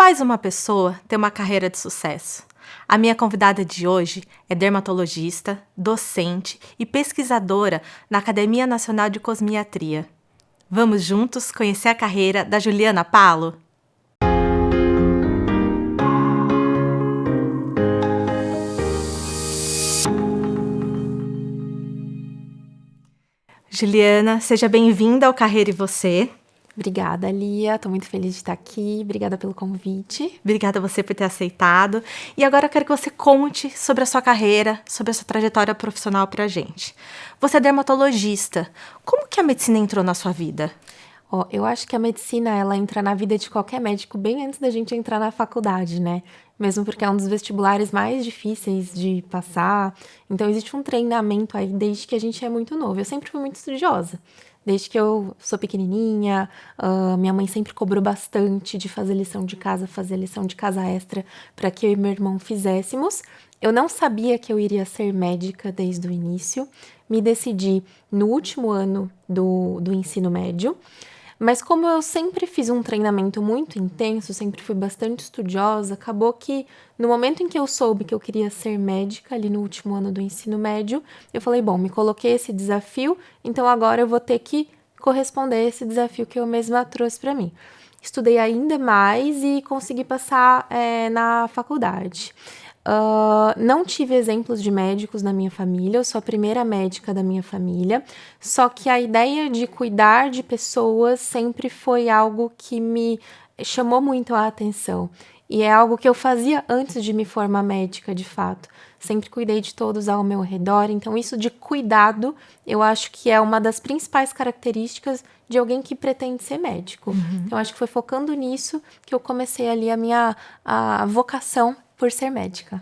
faz uma pessoa ter uma carreira de sucesso? A minha convidada de hoje é dermatologista, docente e pesquisadora na Academia Nacional de Cosmiatria. Vamos juntos conhecer a carreira da Juliana Palo? Juliana, seja bem-vinda ao Carreira e Você. Obrigada, Lia. Estou muito feliz de estar aqui. Obrigada pelo convite. Obrigada a você por ter aceitado. E agora eu quero que você conte sobre a sua carreira, sobre a sua trajetória profissional pra gente. Você é dermatologista. Como que a medicina entrou na sua vida? Eu acho que a medicina, ela entra na vida de qualquer médico bem antes da gente entrar na faculdade, né? Mesmo porque é um dos vestibulares mais difíceis de passar. Então, existe um treinamento aí desde que a gente é muito novo. Eu sempre fui muito estudiosa. Desde que eu sou pequenininha, minha mãe sempre cobrou bastante de fazer lição de casa, fazer lição de casa extra para que eu e meu irmão fizéssemos. Eu não sabia que eu iria ser médica desde o início. Me decidi no último ano do ensino médio. Mas como eu sempre fiz um treinamento muito intenso, sempre fui bastante estudiosa, acabou que no momento em que eu soube que eu queria ser médica, ali no último ano do ensino médio, eu falei, bom, me coloquei esse desafio, então agora eu vou ter que corresponder a esse desafio que eu mesma trouxe para mim. Estudei ainda mais e consegui passar na faculdade. Não tive exemplos de médicos na minha família, eu sou a primeira médica da minha família, só que a ideia de cuidar de pessoas sempre foi algo que me chamou muito a atenção. E é algo que eu fazia antes de me formar médica, de fato. Sempre cuidei de todos ao meu redor, então isso de cuidado, eu acho que é uma das principais características de alguém que pretende ser médico. Então, acho que foi focando nisso que eu comecei ali a vocação por ser médica.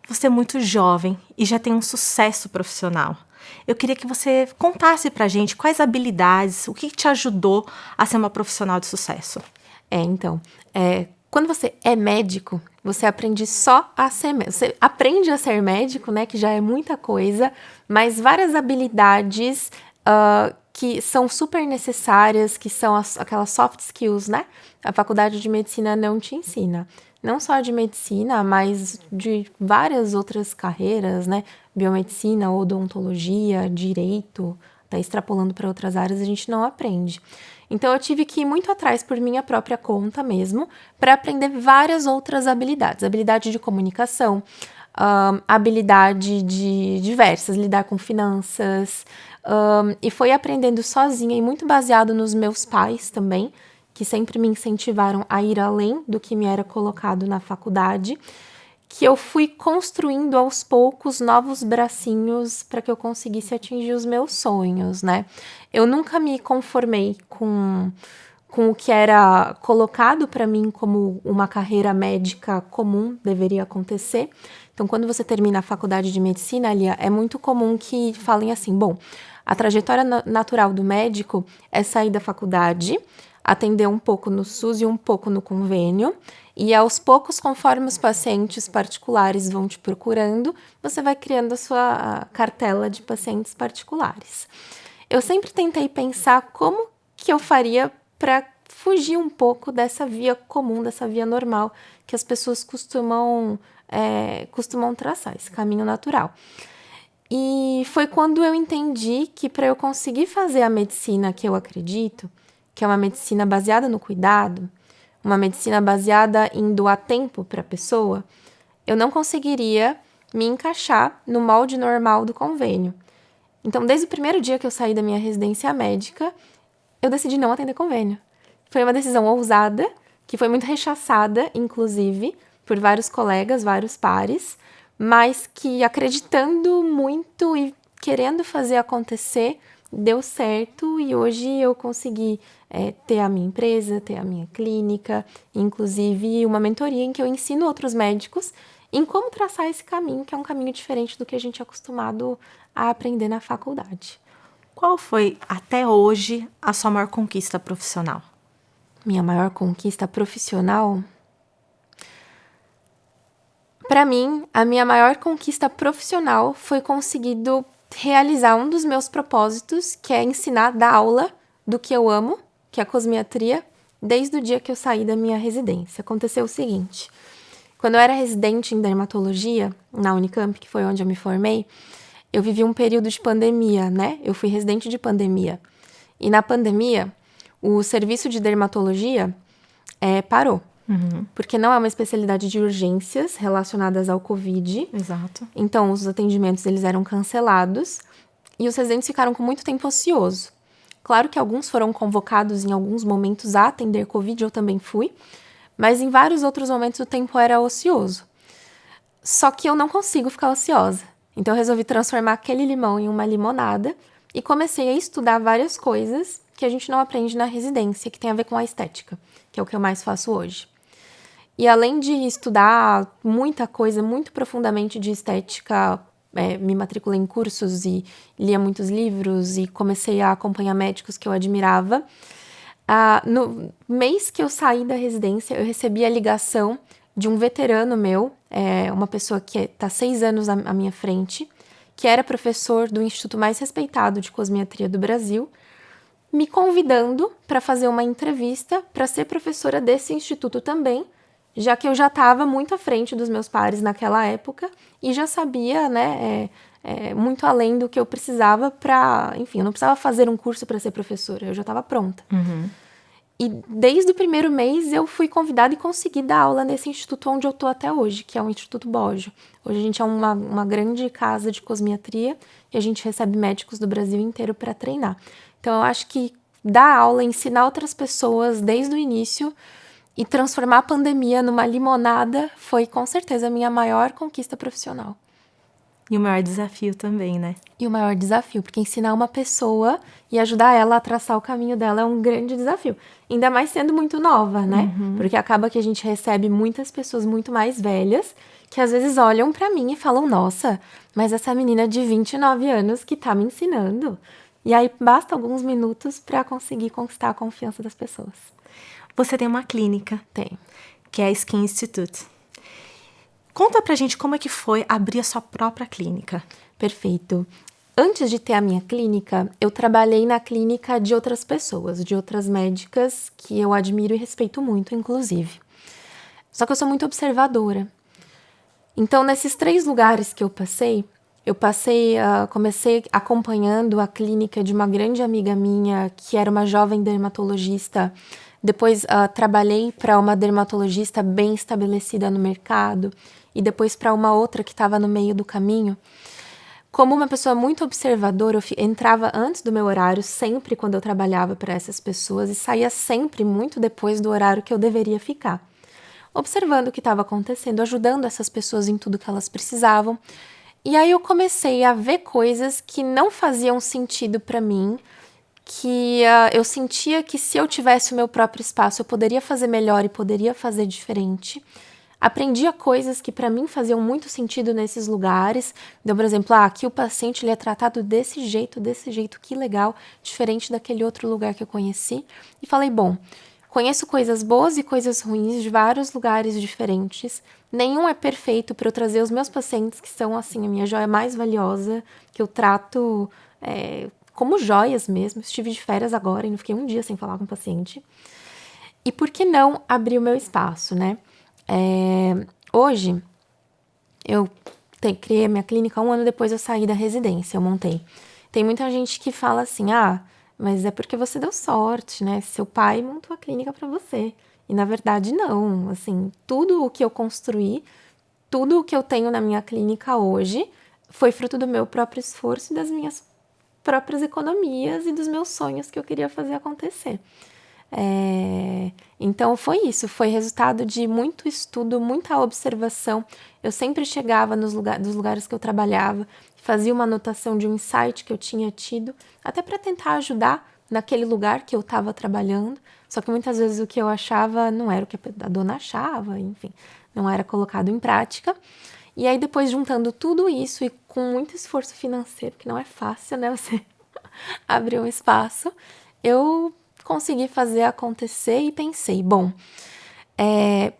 Você é muito jovem e já tem um sucesso profissional. Eu queria que você contasse pra gente quais habilidades, o que te ajudou a ser uma profissional de sucesso. Quando você é médico, você aprende só a ser médico. Você aprende a ser médico, né, que já é muita coisa, mas várias habilidades que são super necessárias, que são aquelas soft skills, né? A faculdade de medicina não te ensina. Não só de medicina, mas de várias outras carreiras, né? Biomedicina, odontologia, direito, tá extrapolando para outras áreas, a gente não aprende. Então, eu tive que ir muito atrás por minha própria conta mesmo, para aprender várias outras habilidades. Habilidade de comunicação, habilidade de diversas, lidar com finanças, e foi aprendendo sozinha e muito baseado nos meus pais também, que sempre me incentivaram a ir além do que me era colocado na faculdade, que eu fui construindo aos poucos novos bracinhos para que eu conseguisse atingir os meus sonhos, né? Eu nunca me conformei com o que era colocado para mim como uma carreira médica comum deveria acontecer. Então, quando você termina a faculdade de medicina, Lia, é muito comum que falem assim, bom, a trajetória natural do médico é sair da faculdade, atender um pouco no SUS e um pouco no convênio, e aos poucos, conforme os pacientes particulares vão te procurando, você vai criando a sua cartela de pacientes particulares. Eu sempre tentei pensar como que eu faria para fugir um pouco dessa via comum, dessa via normal que as pessoas costumam traçar, esse caminho natural. E foi quando eu entendi que para eu conseguir fazer a medicina que eu acredito, que é uma medicina baseada no cuidado, uma medicina baseada em doar tempo para a pessoa, eu não conseguiria me encaixar no molde normal do convênio. Então, desde o primeiro dia que eu saí da minha residência médica, eu decidi não atender convênio. Foi uma decisão ousada, que foi muito rechaçada, inclusive, por vários colegas, vários pares, mas que acreditando muito e querendo fazer acontecer, deu certo e hoje eu consegui ter a minha empresa, ter a minha clínica, inclusive uma mentoria em que eu ensino outros médicos em como traçar esse caminho, que é um caminho diferente do que a gente é acostumado a aprender na faculdade. Qual foi, até hoje, a sua maior conquista profissional? Minha maior conquista profissional? Para mim, a minha maior conquista profissional foi conseguido realizar um dos meus propósitos, que é ensinar, dar aula do que eu amo, que é a cosmiatria, desde o dia que eu saí da minha residência. Aconteceu o seguinte: quando eu era residente em dermatologia, na Unicamp, que foi onde eu me formei, eu vivi um período de pandemia, né? Eu fui residente de pandemia. E na pandemia, o serviço de dermatologia parou. Porque não é uma especialidade de urgências relacionadas ao Covid. Exato. Então, os atendimentos eles eram cancelados e os residentes ficaram com muito tempo ocioso. Claro que alguns foram convocados em alguns momentos a atender Covid, eu também fui, mas em vários outros momentos o tempo era ocioso. Só que eu não consigo ficar ociosa. Então, eu resolvi transformar aquele limão em uma limonada e comecei a estudar várias coisas que a gente não aprende na residência, que tem a ver com a estética, que é o que eu mais faço hoje. E além de estudar muita coisa, muito profundamente de estética, me matriculei em cursos e lia muitos livros e comecei a acompanhar médicos que eu admirava. No mês que eu saí da residência, eu recebi a ligação de um veterano meu, uma pessoa que está 6 anos à minha frente, que era professor do instituto mais respeitado de cosmiatria do Brasil, me convidando para fazer uma entrevista para ser professora desse instituto também, já que eu já estava muito à frente dos meus pares naquela época e já sabia, né, muito além do que eu precisava para... Enfim, eu não precisava fazer um curso para ser professora, eu já estava pronta. E desde o primeiro mês eu fui convidada e consegui dar aula nesse instituto onde eu estou até hoje, que é o Instituto Boggio. Hoje a gente é uma grande casa de cosmiatria e a gente recebe médicos do Brasil inteiro para treinar. Então eu acho que dar aula, ensinar outras pessoas desde o início e transformar a pandemia numa limonada foi com certeza a minha maior conquista profissional. E o maior desafio também, né? E o maior desafio, porque ensinar uma pessoa e ajudar ela a traçar o caminho dela é um grande desafio. Ainda mais sendo muito nova, né? Porque acaba que a gente recebe muitas pessoas muito mais velhas que às vezes olham pra mim e falam: nossa, mas essa menina de 29 anos que tá me ensinando. E aí basta alguns minutos pra conseguir conquistar a confiança das pessoas. Você tem uma clínica. Tem. Que é a Skin Institute. Conta pra gente como é que foi abrir a sua própria clínica. Perfeito. Antes de ter a minha clínica, eu trabalhei na clínica de outras pessoas, de outras médicas que eu admiro e respeito muito, inclusive. Só que eu sou muito observadora. Então, nesses 3 lugares que eu comecei acompanhando a clínica de uma grande amiga minha, que era uma jovem dermatologista. Depois trabalhei para uma dermatologista bem estabelecida no mercado e depois para uma outra que estava no meio do caminho. Como uma pessoa muito observadora, eu entrava antes do meu horário, sempre quando eu trabalhava para essas pessoas, e saía sempre muito depois do horário que eu deveria ficar. Observando o que estava acontecendo, ajudando essas pessoas em tudo que elas precisavam. E aí eu comecei a ver coisas que não faziam sentido para mim, que eu sentia que se eu tivesse o meu próprio espaço, eu poderia fazer melhor e poderia fazer diferente. Aprendia coisas que para mim faziam muito sentido nesses lugares. Então, por exemplo, aqui o paciente ele é tratado desse jeito, que legal, diferente daquele outro lugar que eu conheci. E falei, bom, conheço coisas boas e coisas ruins de vários lugares diferentes. Nenhum é perfeito para eu trazer os meus pacientes, que são, assim, a minha joia mais valiosa, que eu trato como joias mesmo. Estive de férias agora e não fiquei um dia sem falar com o paciente. E por que não abrir o meu espaço, né? Hoje, eu criei a minha clínica 1 ano depois eu saí da residência, eu montei. Tem muita gente que fala assim, mas é porque você deu sorte, né? Seu pai montou a clínica para você. E na verdade não, assim, tudo o que eu construí, tudo o que eu tenho na minha clínica hoje foi fruto do meu próprio esforço e das minhas próprias economias e dos meus sonhos que eu queria fazer acontecer. Então foi isso, foi resultado de muito estudo, muita observação. Eu sempre chegava dos lugares que eu trabalhava, fazia uma anotação de um insight que eu tinha tido, até para tentar ajudar naquele lugar que eu estava trabalhando, só que muitas vezes o que eu achava não era o que a dona achava, enfim, não era colocado em prática. E aí depois juntando tudo isso e com muito esforço financeiro, que não é fácil, né, você abrir um espaço, eu consegui fazer acontecer e pensei, bom,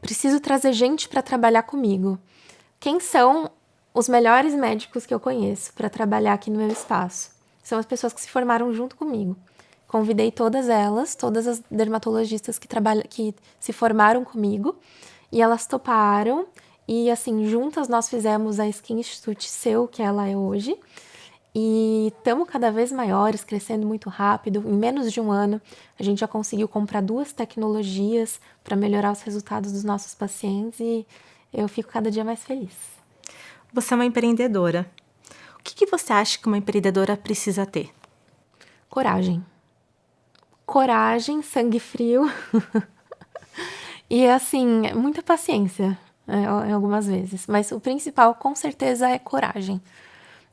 preciso trazer gente para trabalhar comigo. Quem são os melhores médicos que eu conheço para trabalhar aqui no meu espaço? São as pessoas que se formaram junto comigo. Convidei todas as dermatologistas que se formaram comigo, e elas toparam. E, assim, juntas nós fizemos a Skin Institute ser o que ela é hoje. E estamos cada vez maiores, crescendo muito rápido. Em menos de um ano, a gente já conseguiu comprar 2 tecnologias para melhorar os resultados dos nossos pacientes e eu fico cada dia mais feliz. Você é uma empreendedora. O que você acha que uma empreendedora precisa ter? Coragem. Coragem, sangue frio e, assim, muita paciência, algumas vezes. Mas o principal, com certeza, é coragem.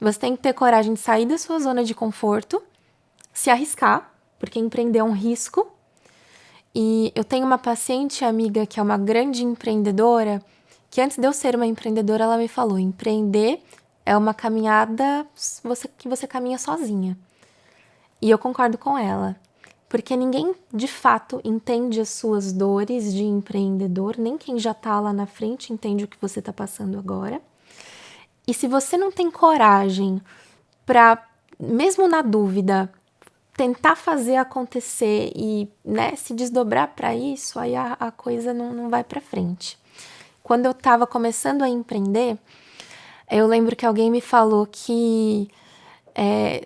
Você tem que ter coragem de sair da sua zona de conforto, se arriscar, porque empreender é um risco. E eu tenho uma paciente amiga que é uma grande empreendedora, que antes de eu ser uma empreendedora, ela me falou: empreender é uma caminhada que você caminha sozinha. E eu concordo com ela, porque ninguém de fato entende as suas dores de empreendedor, nem quem já tá lá na frente entende o que você tá passando agora. E se você não tem coragem para, mesmo na dúvida, tentar fazer acontecer e, né, se desdobrar para isso, aí a coisa não vai para frente. Quando eu estava começando a empreender, eu lembro que alguém me falou que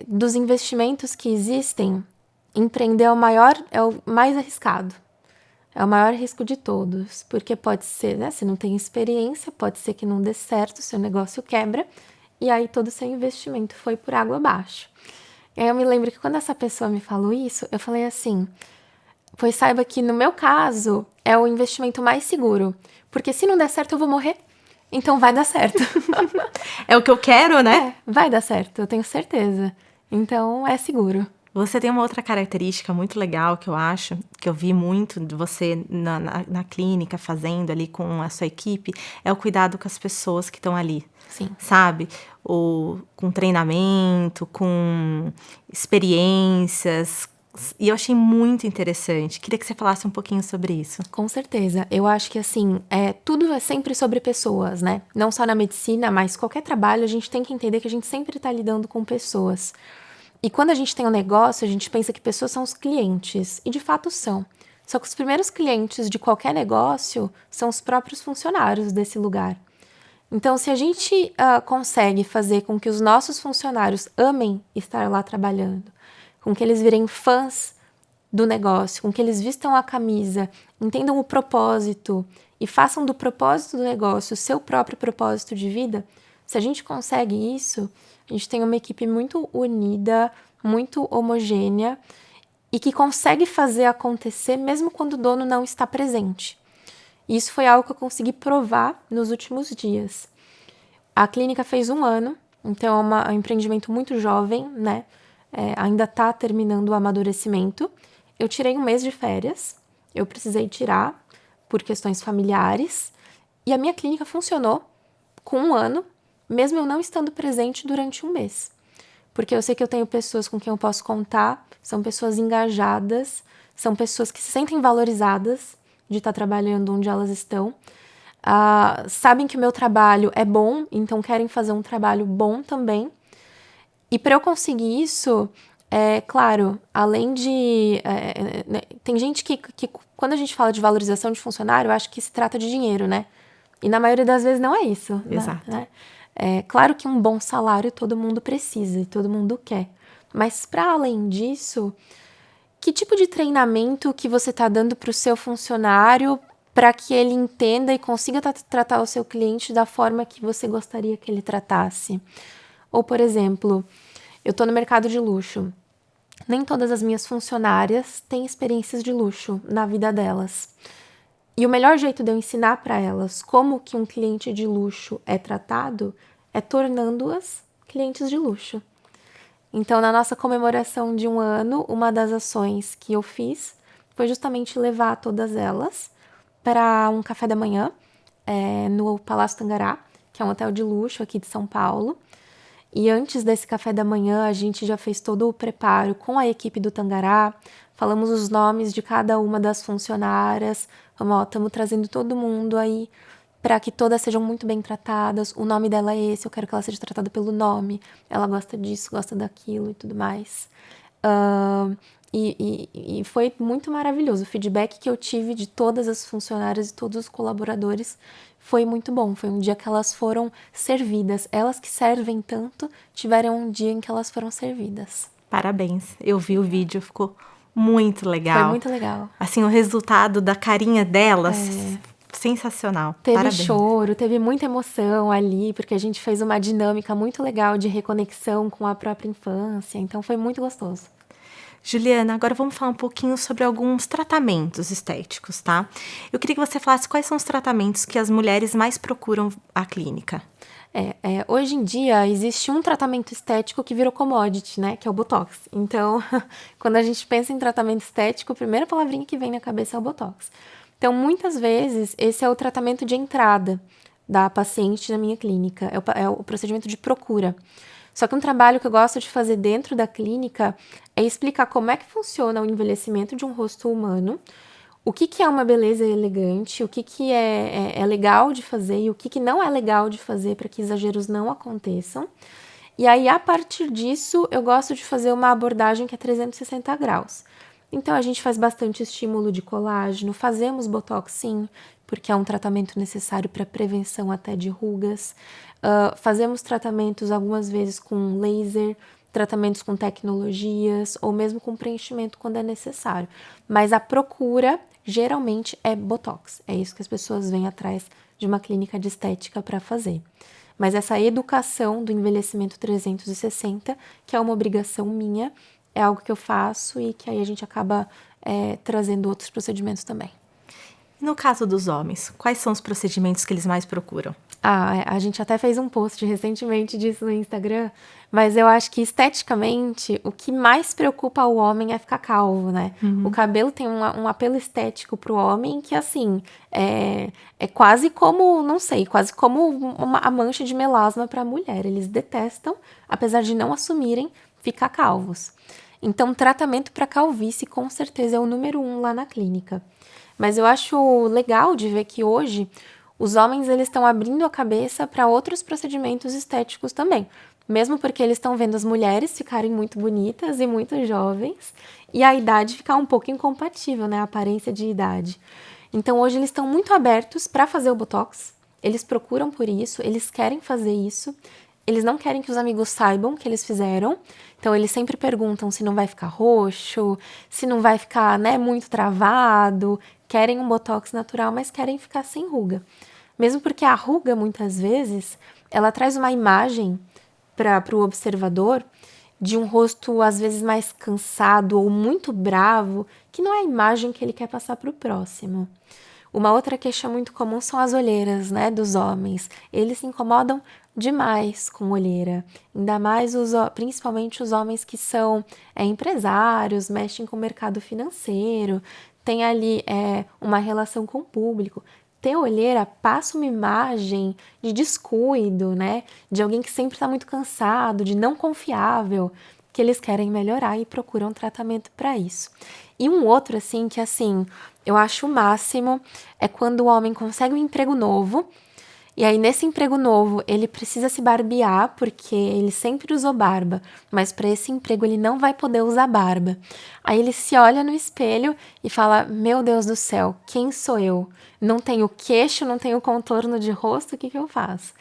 dos investimentos que existem, empreender é o mais arriscado. É o maior risco de todos, porque pode ser, né, você não tem experiência, pode ser que não dê certo, seu negócio quebra, e aí todo o seu investimento foi por água abaixo. E aí eu me lembro que quando essa pessoa me falou isso, eu falei assim: pois saiba que no meu caso é o investimento mais seguro, porque se não der certo eu vou morrer, então vai dar certo. É o que eu quero, né? Vai dar certo, eu tenho certeza. Então é seguro. Você tem uma outra característica muito legal que eu acho, que eu vi muito de você na clínica fazendo ali com a sua equipe, é o cuidado com as pessoas que estão ali. Sim. Sabe? Com treinamento, com experiências. E eu achei muito interessante. Queria que você falasse um pouquinho sobre isso. Com certeza. Eu acho que, assim, tudo é sempre sobre pessoas, né? Não só na medicina, mas qualquer trabalho, a gente tem que entender que a gente sempre está lidando com pessoas. E quando a gente tem um negócio, a gente pensa que pessoas são os clientes. E de fato são. Só que os primeiros clientes de qualquer negócio são os próprios funcionários desse lugar. Então, se a gente consegue fazer com que os nossos funcionários amem estar lá trabalhando, com que eles virem fãs do negócio, com que eles vistam a camisa, entendam o propósito e façam do propósito do negócio o seu próprio propósito de vida, se a gente consegue isso, a gente tem uma equipe muito unida, muito homogênea e que consegue fazer acontecer mesmo quando o dono não está presente. E isso foi algo que eu consegui provar nos últimos dias. A clínica fez 1 ano, então é um empreendimento muito jovem, né? Ainda está terminando o amadurecimento. Eu tirei 1 mês de férias, eu precisei tirar por questões familiares, e a minha clínica funcionou com 1 ano, mesmo eu não estando presente durante 1 mês. Porque eu sei que eu tenho pessoas com quem eu posso contar, são pessoas engajadas, são pessoas que se sentem valorizadas de estar trabalhando onde elas estão, sabem que o meu trabalho é bom, então querem fazer um trabalho bom também. E para eu conseguir isso, claro, além de... tem gente que quando a gente fala de valorização de funcionário, eu acho que se trata de dinheiro, né? E na maioria das vezes não é isso. Exato. Né? Claro que um bom salário todo mundo precisa e todo mundo quer. Mas para além disso, que tipo de treinamento que você está dando para o seu funcionário para que ele entenda e consiga tratar o seu cliente da forma que você gostaria que ele tratasse? Ou, por exemplo, eu estou no mercado de luxo. Nem todas as minhas funcionárias têm experiências de luxo na vida delas. E o melhor jeito de eu ensinar para elas como que um cliente de luxo é tratado é tornando-as clientes de luxo. Então, na nossa comemoração de 1 ano, uma das ações que eu fiz foi justamente levar todas elas para um café da manhã no Palácio Tangará, que é um hotel de luxo aqui de São Paulo. E antes desse café da manhã, a gente já fez todo o preparo com a equipe do Tangará, falamos os nomes de cada uma das funcionárias, estamos trazendo todo mundo aí para que todas sejam muito bem tratadas, o nome dela é esse, eu quero que ela seja tratada pelo nome, ela gosta disso, gosta daquilo e tudo mais. E foi muito maravilhoso. O feedback que eu tive de todas as funcionárias e todos os colaboradores foi muito bom. Foi um dia que elas foram servidas. Elas que servem tanto tiveram um dia em que elas foram servidas. Parabéns. Eu vi o vídeo, ficou muito legal. Foi muito legal. Assim, o resultado da carinha delas, sensacional. Teve Parabéns. choro, teve muita emoção ali, porque a gente fez uma dinâmica muito legal de reconexão com a própria infância. Então foi muito gostoso. Juliana, agora vamos falar um pouquinho sobre alguns tratamentos estéticos, tá? Eu queria que você falasse quais são os tratamentos que as mulheres mais procuram à clínica. Hoje em dia existe um tratamento estético que virou commodity, né? Que é o Botox. Então, quando a gente pensa em tratamento estético, a primeira palavrinha que vem na cabeça é o Botox. Então, muitas vezes, esse é o tratamento de entrada da paciente na minha clínica. É o procedimento de procura. Só que um trabalho que eu gosto de fazer dentro da clínica é explicar como é que funciona o envelhecimento de um rosto humano, o que é uma beleza elegante, o que é legal de fazer e o que não é legal de fazer para que exageros não aconteçam. E aí, a partir disso, eu gosto de fazer uma abordagem que é 360 graus. Então, a gente faz bastante estímulo de colágeno, fazemos Botox sim, porque é um tratamento necessário para prevenção até de rugas. Fazemos tratamentos algumas vezes com laser, tratamentos com tecnologias ou mesmo com preenchimento quando é necessário. Mas a procura geralmente é Botox. É isso que as pessoas vêm atrás de uma clínica de estética para fazer. Mas essa educação do envelhecimento 360, que é uma obrigação minha, é algo que eu faço e que aí a gente acaba trazendo outros procedimentos também. E no caso dos homens, quais são os procedimentos que eles mais procuram? A gente até fez um post recentemente disso no Instagram, mas eu acho que esteticamente o que mais preocupa o homem é ficar calvo, né? O cabelo tem um apelo estético pro homem que, assim, é quase como, não sei, quase como a mancha de melasma pra mulher. Eles detestam, apesar de não assumirem, ficar calvos. Então, tratamento para calvície com certeza é o número 1 lá na clínica. Mas eu acho legal de ver que hoje os homens eles estão abrindo a cabeça para outros procedimentos estéticos também. Mesmo porque eles estão vendo as mulheres ficarem muito bonitas e muito jovens e a idade ficar um pouco incompatível, né? A aparência de idade. Então, hoje eles estão muito abertos para fazer o Botox. Eles procuram por isso, eles querem fazer isso. Eles não querem que os amigos saibam que eles fizeram. Então, eles sempre perguntam se não vai ficar roxo, se não vai ficar, né, muito travado. Querem um Botox natural, mas querem ficar sem ruga. Mesmo porque a ruga, muitas vezes, ela traz uma imagem para o observador de um rosto, às vezes, mais cansado ou muito bravo, que não é a imagem que ele quer passar para o próximo. Uma outra queixa muito comum são as olheiras, né, dos homens. Eles se incomodam demais com olheira, ainda mais principalmente os homens que são empresários, mexem com o mercado financeiro, tem ali uma relação com o público. Ter olheira passa uma imagem de descuido, né? De alguém que sempre está muito cansado, de não confiável, que eles querem melhorar e procuram tratamento para isso. E um outro, assim, que assim, eu acho o máximo, é quando o homem consegue um emprego novo, e aí nesse emprego novo ele precisa se barbear, porque ele sempre usou barba, mas para esse emprego ele não vai poder usar barba. Aí ele se olha no espelho e fala, meu Deus do céu, quem sou eu? Não tenho queixo, não tenho contorno de rosto, o que eu faço?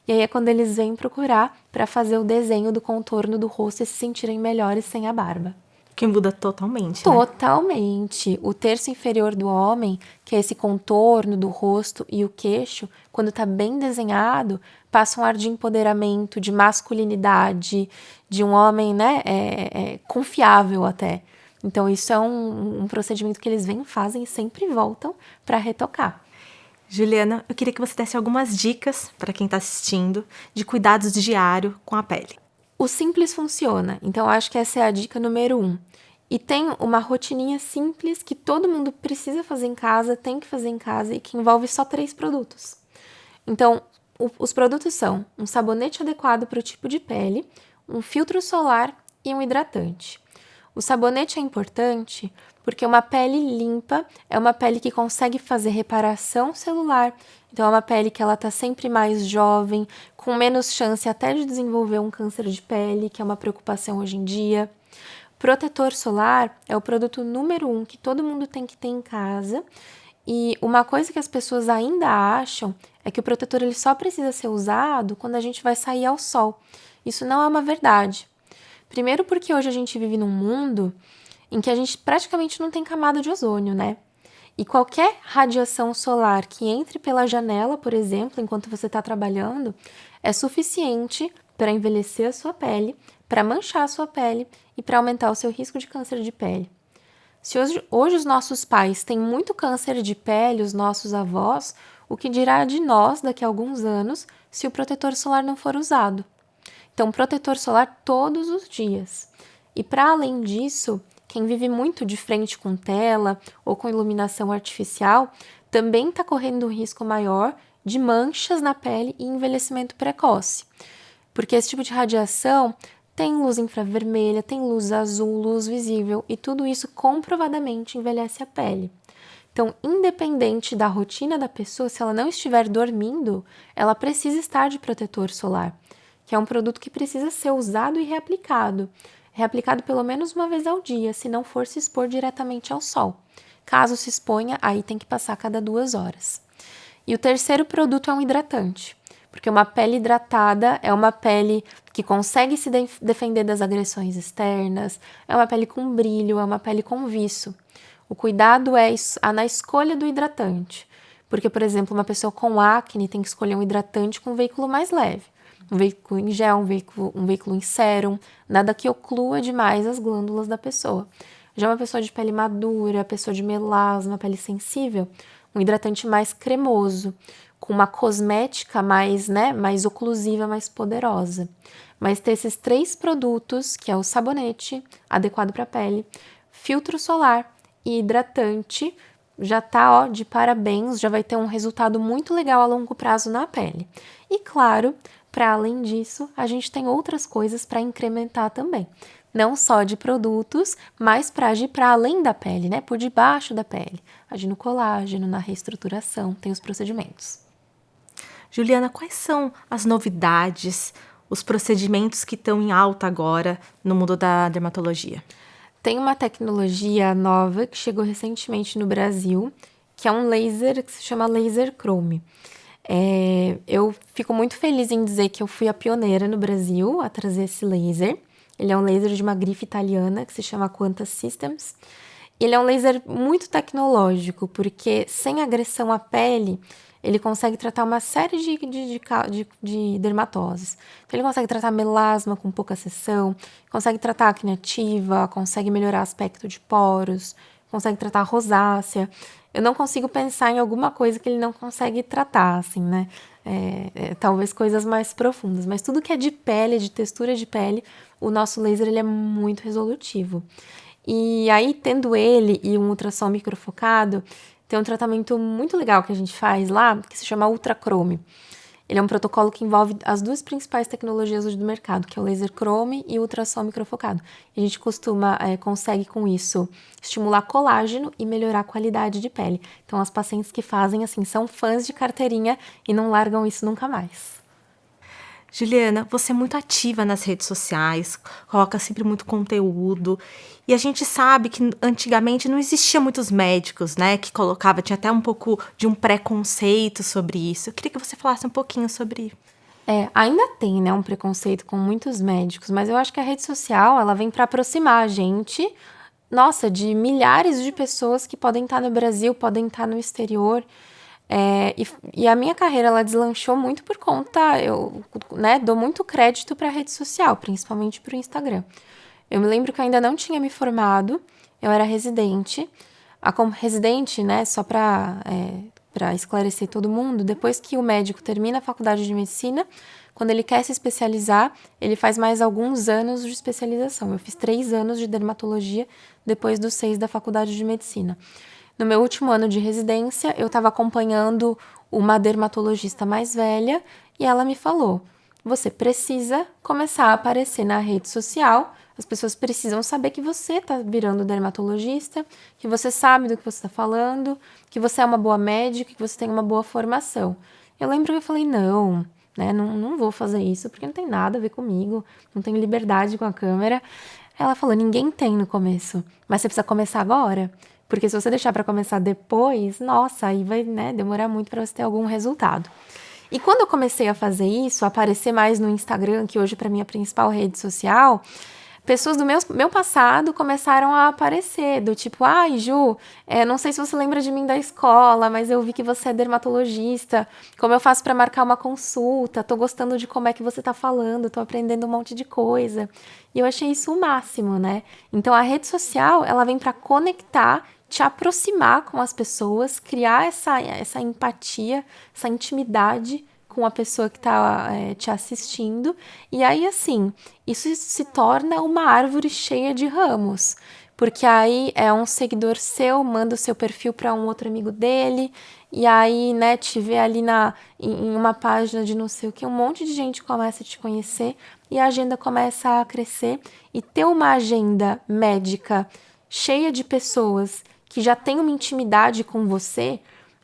E aí é quando eles vêm procurar para fazer o desenho do contorno do rosto e se sentirem melhores sem a barba. Que muda totalmente, né? Totalmente. O terço inferior do homem, que é esse contorno do rosto e o queixo, quando está bem desenhado, passa um ar de empoderamento, de masculinidade, de um homem, né, confiável até. Então, isso é um procedimento que eles vêm, fazem e sempre voltam para retocar. Juliana, eu queria que você desse algumas dicas para quem está assistindo de cuidados diários com a pele. O simples funciona, então acho que essa é a dica número 1. E tem uma rotininha simples que todo mundo precisa fazer em casa, tem que fazer em casa e que envolve só 3 produtos. Então, os produtos são um sabonete adequado para o tipo de pele, um filtro solar e um hidratante. O sabonete é importante porque uma pele limpa é uma pele que consegue fazer reparação celular. Então, é uma pele que ela está sempre mais jovem, com menos chance até de desenvolver um câncer de pele, que é uma preocupação hoje em dia. Protetor solar é o produto número 1 que todo mundo tem que ter em casa. E uma coisa que as pessoas ainda acham é que o protetor ele só precisa ser usado quando a gente vai sair ao sol. Isso não é uma verdade. Primeiro porque hoje a gente vive num mundo em que a gente praticamente não tem camada de ozônio, né? E qualquer radiação solar que entre pela janela, por exemplo, enquanto você está trabalhando, é suficiente para envelhecer a sua pele, para manchar a sua pele e para aumentar o seu risco de câncer de pele. Se hoje os nossos pais têm muito câncer de pele, os nossos avós, o que dirá de nós daqui a alguns anos se o protetor solar não for usado? Então, protetor solar todos os dias. E para além disso, quem vive muito de frente com tela ou com iluminação artificial também está correndo um risco maior de manchas na pele e envelhecimento precoce. Porque esse tipo de radiação tem luz infravermelha, tem luz azul, luz visível e tudo isso comprovadamente envelhece a pele. Então, independente da rotina da pessoa, se ela não estiver dormindo, ela precisa estar de protetor solar, que é um produto que precisa ser usado e reaplicado. Reaplicado pelo menos uma vez ao dia, se não for se expor diretamente ao sol. Caso se exponha, aí tem que passar a cada 2 horas. E o terceiro produto é um hidratante, porque uma pele hidratada é uma pele que consegue se defender das agressões externas, é uma pele com brilho, é uma pele com viço. O cuidado é na escolha do hidratante, porque, por exemplo, uma pessoa com acne tem que escolher um hidratante com um veículo mais leve. Um veículo em gel, um veículo em sérum, nada que oclua demais as glândulas da pessoa. Já uma pessoa de pele madura, pessoa de melasma, pele sensível, um hidratante mais cremoso, com uma cosmética mais oclusiva, mais poderosa. Mas ter esses 3 produtos, que é o sabonete, adequado para a pele, filtro solar e hidratante, já tá, de parabéns, já vai ter um resultado muito legal a longo prazo na pele. E claro, para além disso, a gente tem outras coisas para incrementar também. Não só de produtos, mas para agir para além da pele, né? Por debaixo da pele. Agir no colágeno, na reestruturação, tem os procedimentos. Juliana, quais são as novidades, os procedimentos que estão em alta agora no mundo da dermatologia? Tem uma tecnologia nova que chegou recentemente no Brasil, que é um laser que se chama laser chrome. Eu fico muito feliz em dizer que eu fui a pioneira no Brasil a trazer esse laser. Ele é um laser de uma grife italiana que se chama Quanta Systems. Ele é um laser muito tecnológico, porque sem agressão à pele, ele consegue tratar uma série de dermatoses. Então, ele consegue tratar melasma com pouca sessão, consegue tratar acne ativa, consegue melhorar aspecto de poros, consegue tratar rosácea. Eu não consigo pensar em alguma coisa que ele não consegue tratar, assim, né? Talvez coisas mais profundas, mas tudo que é de pele, de textura de pele, o nosso laser ele é muito resolutivo. E aí, tendo ele e um ultrassom microfocado, tem um tratamento muito legal que a gente faz lá, que se chama Ultrachrome. Ele é um protocolo que envolve as 2 principais tecnologias hoje do mercado, que é o laser chrome e o ultrassom microfocado. E a gente consegue com isso estimular colágeno e melhorar a qualidade de pele. Então, as pacientes que fazem, assim, são fãs de carteirinha e não largam isso nunca mais. Juliana, você é muito ativa nas redes sociais, coloca sempre muito conteúdo. E a gente sabe que antigamente não existia muitos médicos, né? Que tinha até um pouco de um preconceito sobre isso. Eu queria que você falasse um pouquinho sobre isso. Ainda tem, né, um preconceito com muitos médicos, mas eu acho que a rede social, ela vem para aproximar a gente, de milhares de pessoas que podem estar no Brasil, podem estar no exterior. E a minha carreira, ela deslanchou muito por conta, eu, né, dou muito crédito para a rede social, principalmente para o Instagram. Eu me lembro que eu ainda não tinha me formado, eu era residente. Como residente, né, só para esclarecer todo mundo, depois que o médico termina a faculdade de medicina, quando ele quer se especializar, ele faz mais alguns anos de especialização. Eu fiz 3 anos de dermatologia depois dos 6 da faculdade de medicina. No meu último ano de residência, eu estava acompanhando uma dermatologista mais velha e ela me falou: você precisa começar a aparecer na rede social, as pessoas precisam saber que você está virando dermatologista, que você sabe do que você está falando, que você é uma boa médica, que você tem uma boa formação. Eu lembro que eu falei: não, né, não vou fazer isso porque não tem nada a ver comigo, não tenho liberdade com a câmera. Ela falou, ninguém tem no começo, mas você precisa começar agora. Porque se você deixar para começar depois, nossa, aí vai, né, demorar muito para você ter algum resultado. E quando eu comecei a fazer isso, a aparecer mais no Instagram, que hoje para mim é a principal rede social, pessoas do meu passado começaram a aparecer, do tipo, ai, Ju, não sei se você lembra de mim da escola, mas eu vi que você é dermatologista, como eu faço para marcar uma consulta, tô gostando de como é que você tá falando, tô aprendendo um monte de coisa. E eu achei isso o máximo, né? Então a rede social, ela vem para conectar, te aproximar com as pessoas, criar essa empatia, essa intimidade com a pessoa que está te assistindo. E aí, assim, isso se torna uma árvore cheia de ramos. Porque aí um seguidor seu manda o seu perfil para um outro amigo dele, e aí, né, te vê ali em uma página de não sei o que, um monte de gente começa a te conhecer e a agenda começa a crescer. E ter uma agenda médica cheia de pessoas que já têm uma intimidade com você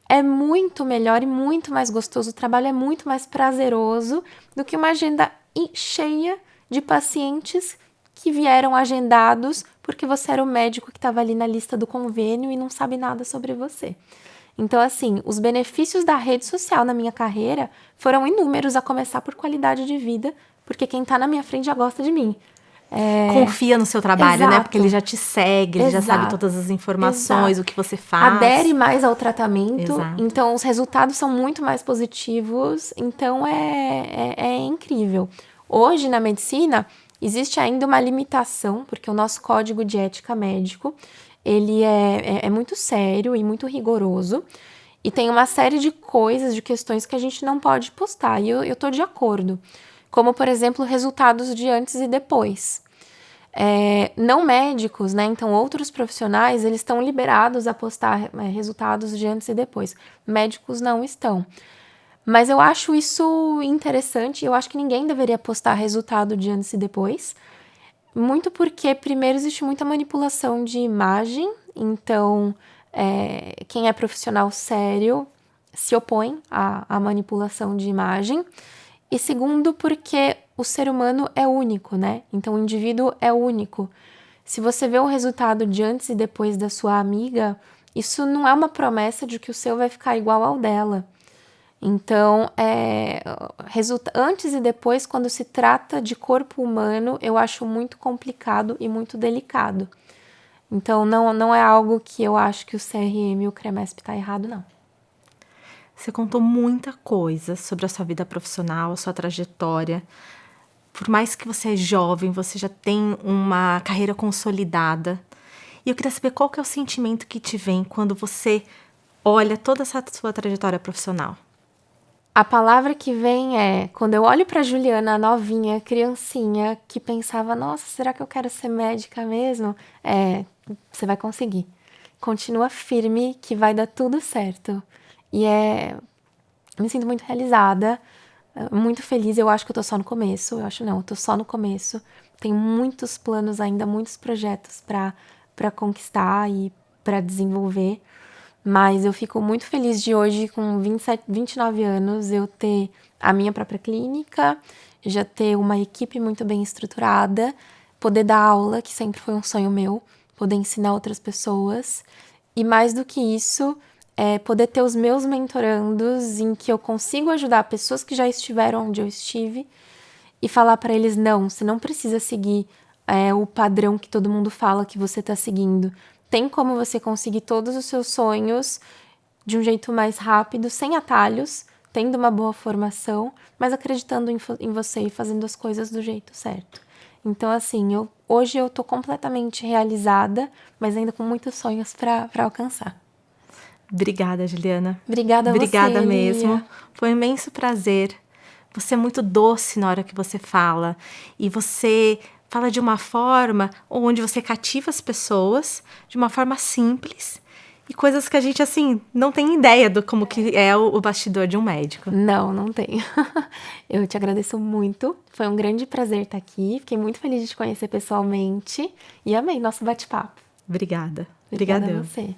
é muito melhor e muito mais gostoso. O trabalho é muito mais prazeroso do que uma agenda cheia de pacientes que vieram agendados porque você era o médico que estava ali na lista do convênio e não sabe nada sobre você. Então, assim, os benefícios da rede social na minha carreira foram inúmeros, a começar por qualidade de vida, porque quem está na minha frente já gosta de mim. Confia no seu trabalho, Exato. né? Porque ele já te segue, ele já sabe todas as informações, o que você faz. Adere mais ao tratamento, Exato. Então os resultados são muito mais positivos, então é incrível. Hoje na medicina existe ainda uma limitação, porque o nosso código de ética médico, ele é muito sério e muito rigoroso, e tem uma série de coisas, de questões que a gente não pode postar, e eu tô de acordo. Como, por exemplo, resultados de antes e depois. Não médicos, né? Então, outros profissionais, eles estão liberados a postar resultados de antes e depois. Médicos não estão. Mas eu acho isso interessante. Eu acho que ninguém deveria postar resultado de antes e depois. Muito porque, primeiro, existe muita manipulação de imagem. Então, quem é profissional sério se opõe à manipulação de imagem. E segundo, porque o ser humano é único, né? Então, o indivíduo é único. Se você vê o resultado de antes e depois da sua amiga, isso não é uma promessa de que o seu vai ficar igual ao dela. Então, antes e depois, quando se trata de corpo humano, eu acho muito complicado e muito delicado. Então, não é algo que eu acho que o CRM e o CREMESP tá errado, não. Você contou muita coisa sobre a sua vida profissional, a sua trajetória. Por mais que você é jovem, você já tem uma carreira consolidada. E eu queria saber qual que é o sentimento que te vem quando você olha toda essa sua trajetória profissional. A palavra que vem quando eu olho para Juliana, novinha, criancinha, que pensava, nossa, será que eu quero ser médica mesmo? Você vai conseguir. Continua firme que vai dar tudo certo. E me sinto muito realizada, muito feliz. Eu acho que eu tô só no começo. Eu tô só no começo. Tenho muitos planos ainda, muitos projetos para conquistar e para desenvolver. Mas eu fico muito feliz de hoje, com 29 anos, eu ter a minha própria clínica, já ter uma equipe muito bem estruturada, poder dar aula, que sempre foi um sonho meu, poder ensinar outras pessoas. E mais do que isso, poder ter os meus mentorandos em que eu consigo ajudar pessoas que já estiveram onde eu estive e falar para eles, não, você não precisa seguir o padrão que todo mundo fala que você está seguindo. Tem como você conseguir todos os seus sonhos de um jeito mais rápido, sem atalhos, tendo uma boa formação, mas acreditando em você e fazendo as coisas do jeito certo. Então, assim, hoje eu tô completamente realizada, mas ainda com muitos sonhos para alcançar. Obrigada, Juliana. Obrigada a você, Obrigada mesmo. Lia. Foi um imenso prazer. Você é muito doce na hora que você fala. E você fala de uma forma onde você cativa as pessoas, de uma forma simples. E coisas que a gente, assim, não tem ideia do como que é o bastidor de um médico. Não tenho. Eu te agradeço muito. Foi um grande prazer estar aqui. Fiquei muito feliz de te conhecer pessoalmente. E amei nosso bate-papo. Obrigada. Obrigada Obrigadão. a você.